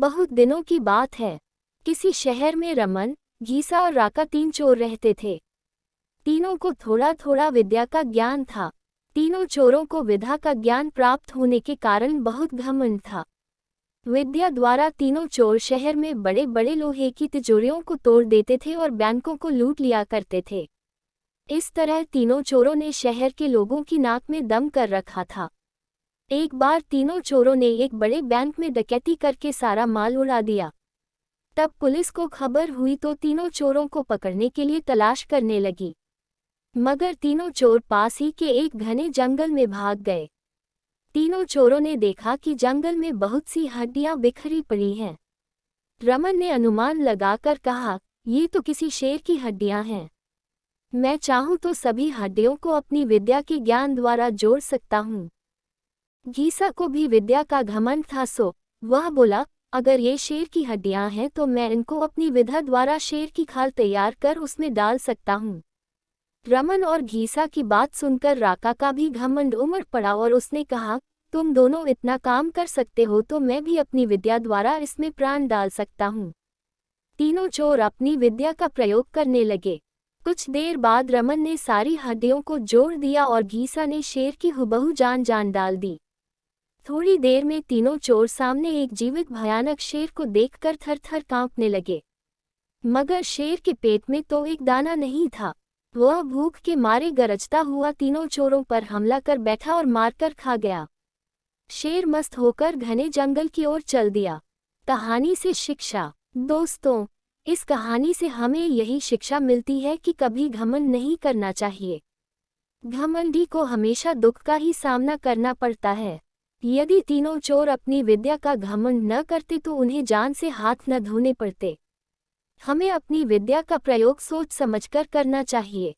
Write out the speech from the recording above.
बहुत दिनों की बात है। किसी शहर में रमन, गीसा और राका 3 चोर रहते थे। तीनों को थोड़ा थोड़ा विद्या का ज्ञान था। तीनों चोरों को विद्या का ज्ञान प्राप्त होने के कारण बहुत घमंड था। विद्या द्वारा तीनों चोर शहर में बड़े बड़े लोहे की तिजोरियों को तोड़ देते थे और बैंकों को लूट लिया करते थे। इस तरह तीनों चोरों ने शहर के लोगों की नाक में दम कर रखा था। एक बार तीनों चोरों ने एक बड़े बैंक में डकैती करके सारा माल उड़ा दिया। तब पुलिस को खबर हुई तो तीनों चोरों को पकड़ने के लिए तलाश करने लगी, मगर तीनों चोर पास ही के एक घने जंगल में भाग गए। तीनों चोरों ने देखा कि जंगल में बहुत सी हड्डियां बिखरी पड़ी हैं। रमन ने अनुमान लगाकर कहा, ये तो किसी शेर की हड्डियां हैं। मैं चाहूं तो सभी हड्डियों को अपनी विद्या के ज्ञान द्वारा जोड़ सकता हूं। गीसा को भी विद्या का घमंड था, सो वह बोला, अगर ये शेर की हड्डियां हैं तो मैं इनको अपनी विद्या द्वारा शेर की खाल तैयार कर उसमें डाल सकता हूँ। रमन और गीसा की बात सुनकर राका का भी घमंड उमड़ पड़ा और उसने कहा, तुम दोनों इतना काम कर सकते हो तो मैं भी अपनी विद्या द्वारा इसमें प्राण डाल सकता हूँ। तीनों चोर अपनी विद्या का प्रयोग करने लगे। कुछ देर बाद रमन ने सारी हड्डियों को जोड़ दिया और गीसा ने शेर की हुबहू जान डाल दी। थोड़ी देर में तीनों चोर सामने एक जीवित भयानक शेर को देखकर थर-थर कांपने लगे। मगर शेर के पेट में तो एक दाना नहीं था। वह भूख के मारे गरजता हुआ तीनों चोरों पर हमला कर बैठा और मारकर खा गया। शेर मस्त होकर घने जंगल की ओर चल दिया। कहानी से शिक्षा। दोस्तों, इस कहानी से हमें यही शिक्षा मिलती है कि कभी घमंड नहीं करना चाहिए। घमंडी को हमेशा दुख का ही सामना करना पड़ता है। यदि तीनों चोर अपनी विद्या का घमंड न करते तो उन्हें जान से हाथ न धोने पड़ते। हमें अपनी विद्या का प्रयोग सोच समझकर करना चाहिए।